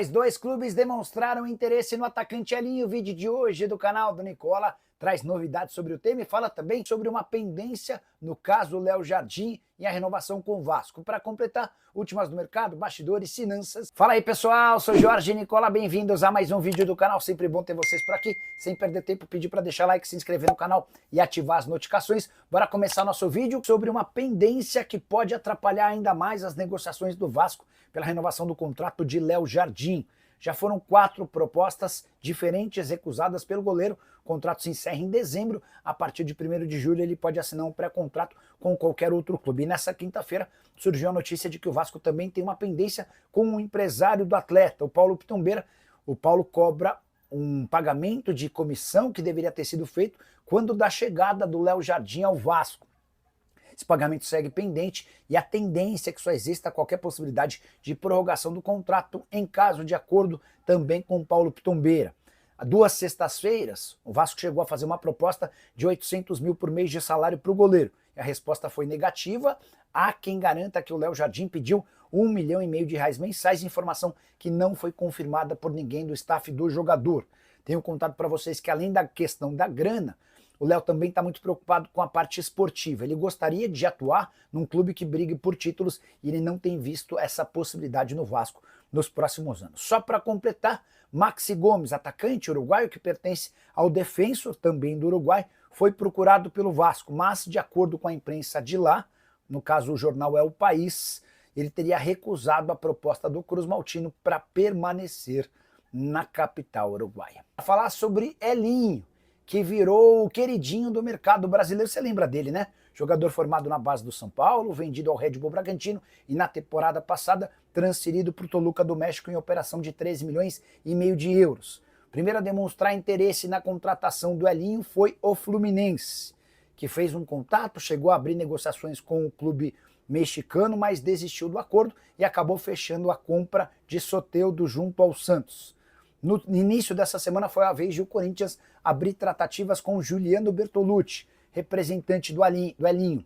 Os dois clubes demonstraram interesse no atacante Elinho. O vídeo de hoje do canal do Nicola traz novidades sobre o tema e fala também sobre uma pendência no caso Léo Jardim e a renovação com o Vasco. Para completar, últimas do mercado, bastidores, finanças. Fala aí, pessoal, sou Jorge Nicola, bem-vindos a mais um vídeo do canal. Sempre bom ter vocês por aqui. Sem perder tempo, pedir para deixar like, se inscrever no canal e ativar as notificações. Bora começar nosso vídeo sobre uma pendência que pode atrapalhar ainda mais as negociações do Vasco pela renovação do contrato de Léo Jardim. Já foram 4 propostas diferentes recusadas pelo goleiro. O contrato se encerra em dezembro. A partir de 1º de julho ele pode assinar um pré-contrato com qualquer outro clube. E nessa quinta-feira surgiu a notícia de que o Vasco também tem uma pendência com o empresário do atleta, o Paulo Pitombeira. O Paulo cobra um pagamento de comissão que deveria ter sido feito quando da chegada do Léo Jardim ao Vasco. Esse pagamento segue pendente e a tendência é que só exista qualquer possibilidade de prorrogação do contrato em caso de acordo também com o Paulo Pitombeira. Há 2 sextas-feiras, o Vasco chegou a fazer uma proposta de 800 mil por mês de salário para o goleiro. E a resposta foi negativa. Há quem garanta que o Léo Jardim pediu R$1,5 milhão de reais mensais, informação que não foi confirmada por ninguém do staff do jogador. Tenho contado para vocês que além da questão da grana, o Léo também está muito preocupado com a parte esportiva. Ele gostaria de atuar num clube que brigue por títulos e ele não tem visto essa possibilidade no Vasco nos próximos anos. Só para completar, Maxi Gomes, atacante uruguaio que pertence ao Defensor, também do Uruguai, foi procurado pelo Vasco, mas de acordo com a imprensa de lá, no caso o jornal é O País, ele teria recusado a proposta do Cruz Maltino para permanecer na capital uruguaia. Para falar sobre Elinho, que virou o queridinho do mercado brasileiro. Você lembra dele, né? Jogador formado na base do São Paulo, vendido ao Red Bull Bragantino e na temporada passada transferido para o Toluca do México em operação de 13,5 milhões de euros. Primeiro a demonstrar interesse na contratação do Elinho foi o Fluminense, que fez um contato, chegou a abrir negociações com o clube mexicano, mas desistiu do acordo e acabou fechando a compra de Soteldo junto ao Santos. No início dessa semana foi a vez de o Corinthians abrir tratativas com Juliano Bertolucci, representante do Elinho.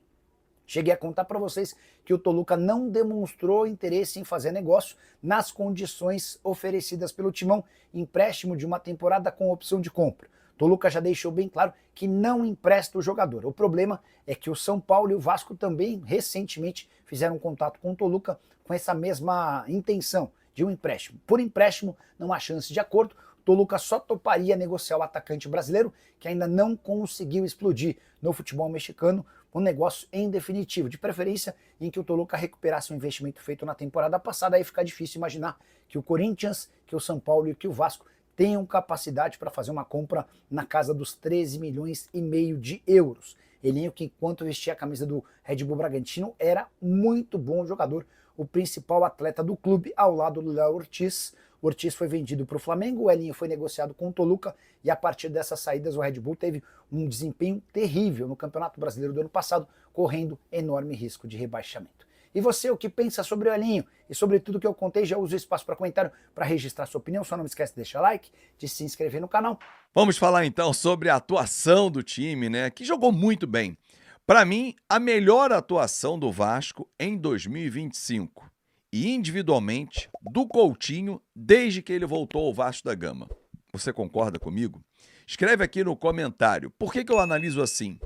Cheguei a contar para vocês que o Toluca não demonstrou interesse em fazer negócio nas condições oferecidas pelo Timão, empréstimo de uma temporada com opção de compra. Toluca já deixou bem claro que não empresta o jogador. O problema é que o São Paulo e o Vasco também recentemente fizeram contato com o Toluca com essa mesma intenção de um empréstimo. Por empréstimo, não há chance de acordo. Toluca só toparia negociar o atacante brasileiro, que ainda não conseguiu explodir no futebol mexicano, um negócio em definitivo, de preferência em que o Toluca recuperasse o investimento feito na temporada passada. Aí fica difícil imaginar que o Corinthians, que o São Paulo e que o Vasco tenham capacidade para fazer uma compra na casa dos 13,5 milhões de euros. Elinho, que enquanto vestia a camisa do Red Bull Bragantino, era muito bom jogador, o principal atleta do clube, ao lado do Léo Ortiz. O Ortiz foi vendido para o Flamengo, o Elinho foi negociado com o Toluca e a partir dessas saídas o Red Bull teve um desempenho terrível no Campeonato Brasileiro do ano passado, correndo enorme risco de rebaixamento. E você, o que pensa sobre o Elinho e sobre tudo que eu contei? Já usa o espaço para comentário para registrar sua opinião. Só não esquece de deixar like, de se inscrever no canal. Vamos falar então sobre a atuação do time, né? Que jogou muito bem. Para mim, a melhor atuação do Vasco em 2025 e individualmente do Coutinho desde que ele voltou ao Vasco da Gama. Você concorda comigo? Escreve aqui no comentário. Por que eu analiso assim?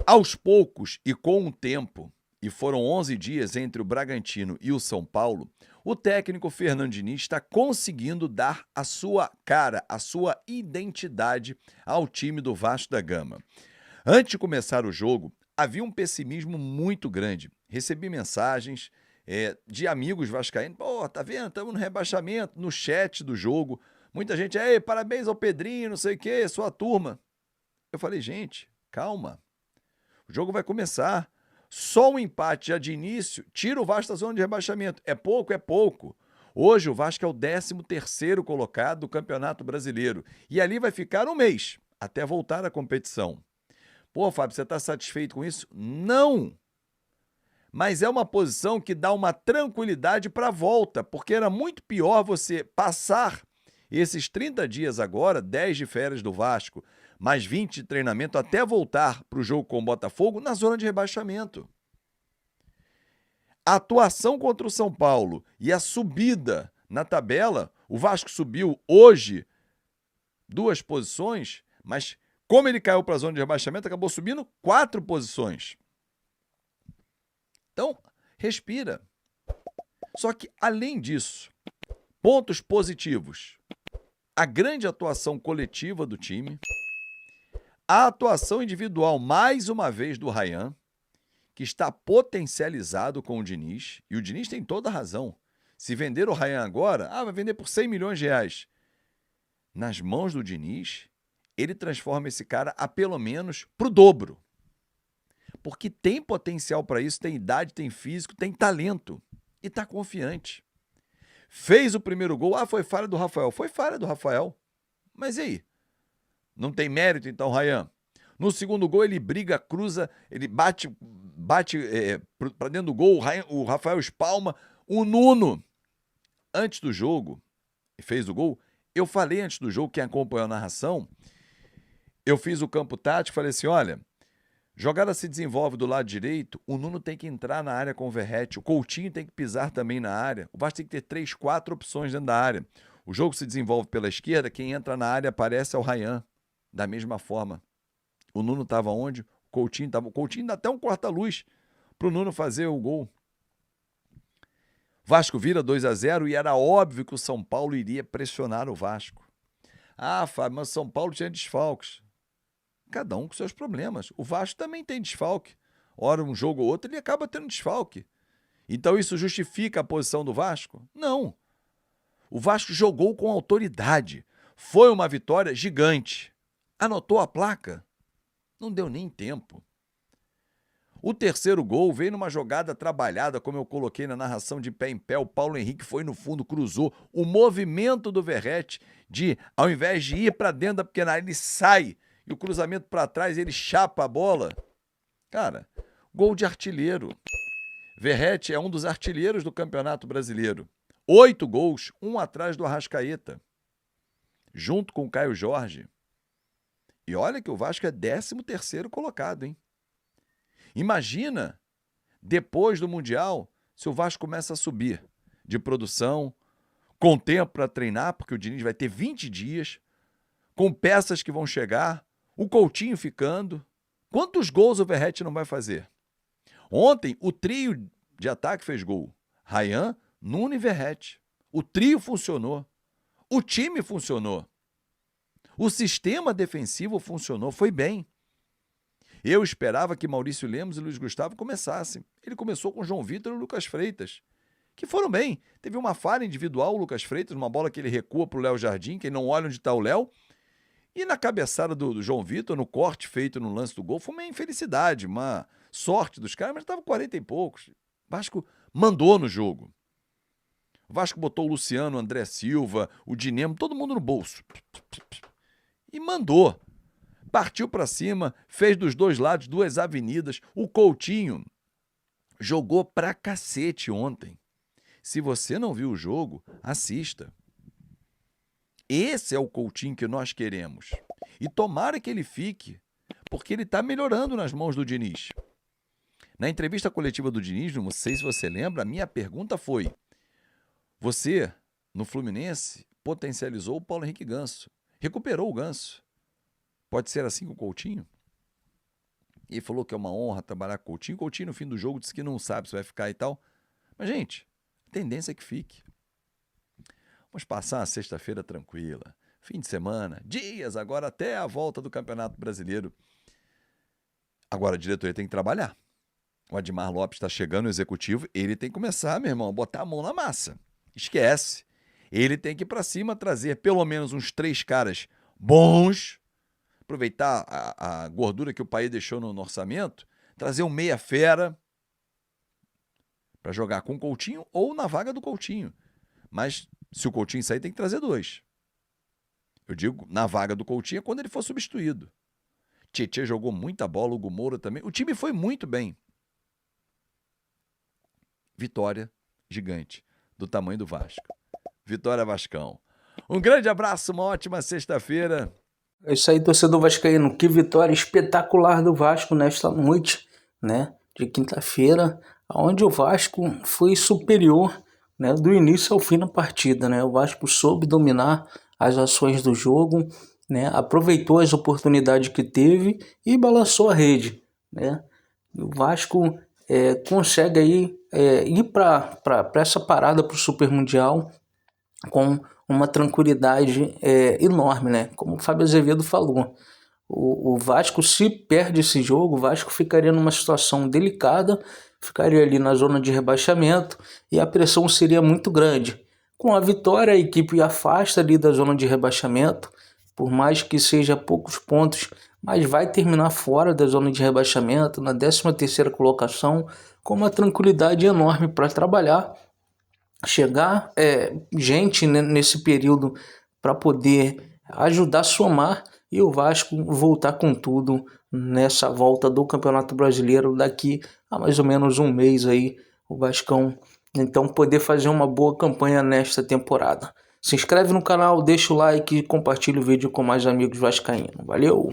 Aos poucos e com o tempo, e foram 11 dias entre o Bragantino e o São Paulo, o técnico Fernando Diniz está conseguindo dar a sua cara, a sua identidade ao time do Vasco da Gama. Antes de começar o jogo, havia um pessimismo muito grande. Recebi mensagens de amigos vascaínos. Pô, tá vendo? Estamos no rebaixamento, no chat do jogo. Muita gente, parabéns ao Pedrinho, não sei o quê, sua turma. Eu falei, gente, calma. O jogo vai começar. Só um empate já de início tira o Vasco da zona de rebaixamento. É pouco, é pouco. Hoje o Vasco é o 13º colocado do Campeonato Brasileiro. E ali vai ficar um mês, até voltar à competição. Pô, Fábio, você está satisfeito com isso? Não! Mas é uma posição que dá uma tranquilidade para a volta, porque era muito pior você passar esses 30 dias agora, 10 de férias do Vasco, mais 20 de treinamento, até voltar para o jogo com o Botafogo na zona de rebaixamento. A atuação contra o São Paulo e a subida na tabela O Vasco subiu hoje 2 posições, mas como ele caiu para a zona de rebaixamento, acabou subindo 4 posições. Então, respira. Só que, além disso, pontos positivos. A grande atuação coletiva do time, a atuação individual, mais uma vez, do Ryan, que está potencializado com o Diniz, e o Diniz tem toda a razão. Se vender o Ryan agora, vai vender por 100 milhões de reais. Nas mãos do Diniz, ele transforma esse cara a pelo menos pro dobro. Porque tem potencial para isso, tem idade, tem físico, tem talento. E tá confiante. Fez o primeiro gol, foi falha do Rafael. Foi falha do Rafael. Mas e aí? Não tem mérito, então, Ryan? No segundo gol, ele briga, cruza, ele bate para dentro do gol, o Rafael espalma. O Nuno, antes do jogo, fez o gol. Eu falei antes do jogo, quem acompanhou a narração, eu fiz o campo tático, falei assim, olha, jogada se desenvolve do lado direito, o Nuno tem que entrar na área com o Verratti, o Coutinho tem que pisar também na área, o Vasco tem que ter 3, 4 opções dentro da área. O jogo se desenvolve pela esquerda, quem entra na área aparece é o Ryan, da mesma forma. O Nuno estava onde? O Coutinho dá até um corta-luz para o Nuno fazer o gol. Vasco vira 2-0 e era óbvio que o São Paulo iria pressionar o Vasco. Fábio, mas o São Paulo tinha desfalques. Cada um com seus problemas. O Vasco também tem desfalque. Ora, um jogo ou outro, ele acaba tendo desfalque. Então isso justifica a posição do Vasco? Não. O Vasco jogou com autoridade. Foi uma vitória gigante. Anotou a placa? Não deu nem tempo. O terceiro gol veio numa jogada trabalhada, como eu coloquei na narração de pé em pé. O Paulo Henrique foi no fundo, cruzou. O movimento do Verratti de, ao invés de ir para dentro da pequena área, ele sai. E o cruzamento para trás, ele chapa a bola. Cara, gol de artilheiro. Verratti é um dos artilheiros do Campeonato Brasileiro. 8 gols, um atrás do Arrascaeta. Junto com o Caio Jorge. E olha que o Vasco é 13º colocado, hein? Imagina, depois do Mundial, se o Vasco começa a subir de produção, com tempo para treinar, porque o Diniz vai ter 20 dias, com peças que vão chegar, o Coutinho ficando. Quantos gols o Verratti não vai fazer? Ontem, o trio de ataque fez gol. Ryan, Nuno e Verratti. O trio funcionou. O time funcionou. O sistema defensivo funcionou, foi bem. Eu esperava que Maurício Lemos e Luiz Gustavo começassem. Ele começou com João Vitor e o Lucas Freitas, que foram bem. Teve uma falha individual, o Lucas Freitas, uma bola que ele recua para o Léo Jardim, que ele não olha onde está o Léo. E na cabeçada do João Vitor, no corte feito no lance do gol, foi uma infelicidade, uma sorte dos caras, mas estava 40 e poucos. O Vasco mandou no jogo. O Vasco botou o Luciano, o André Silva, o Dinemo, todo mundo no bolso. E mandou. Partiu para cima, fez dos dois lados 2 avenidas. O Coutinho jogou pra cacete ontem. Se você não viu o jogo, assista. Esse é o Coutinho que nós queremos. E tomara que ele fique, porque ele está melhorando nas mãos do Diniz. Na entrevista coletiva do Diniz, não sei se você lembra, a minha pergunta foi: você, no Fluminense, potencializou o Paulo Henrique Ganso, recuperou o Ganso. Pode ser assim com o Coutinho? E ele falou que é uma honra trabalhar com o Coutinho. O Coutinho, no fim do jogo, disse que não sabe se vai ficar e tal. Mas, gente, a tendência é que fique. Vamos passar uma sexta-feira tranquila. Fim de semana, dias agora até a volta do Campeonato Brasileiro. Agora a diretoria tem que trabalhar. O Admar Lopes está chegando no executivo, ele tem que começar, meu irmão, a botar a mão na massa. Esquece. Ele tem que ir para cima, trazer pelo menos uns 3 caras bons, aproveitar a gordura que o país deixou no orçamento, trazer um meia fera para jogar com o Coutinho ou na vaga do Coutinho. Mas se o Coutinho sair, tem que trazer 2. Eu digo, na vaga do Coutinho é quando ele for substituído. Tietê jogou muita bola, o Hugo Moura também. O time foi muito bem. Vitória gigante, do tamanho do Vasco. Vitória Vascão. Um grande abraço, uma ótima sexta-feira. É isso aí, torcedor vascaíno. Que vitória espetacular do Vasco nesta noite, né, de quinta-feira, onde o Vasco foi superior né, do início ao fim da partida, né? O Vasco soube dominar as ações do jogo, né? Aproveitou as oportunidades que teve e balançou a rede, né? O Vasco consegue aí ir para essa parada para o Super Mundial com uma tranquilidade enorme, né? Como o Fábio Azevedo falou. O Vasco, se perde esse jogo, o Vasco ficaria numa situação delicada, ficaria ali na zona de rebaixamento e a pressão seria muito grande. Com a vitória, a equipe afasta ali da zona de rebaixamento, por mais que seja poucos pontos, mas vai terminar fora da zona de rebaixamento, na 13ª colocação, com uma tranquilidade enorme para trabalhar. Chegar gente, né, nesse período para poder ajudar a somar e o Vasco voltar com tudo nessa volta do Campeonato Brasileiro daqui a mais ou menos um mês aí, o Vascão então poder fazer uma boa campanha nesta temporada. Se inscreve no canal, deixa o like e compartilha o vídeo com mais amigos vascaínos. Valeu!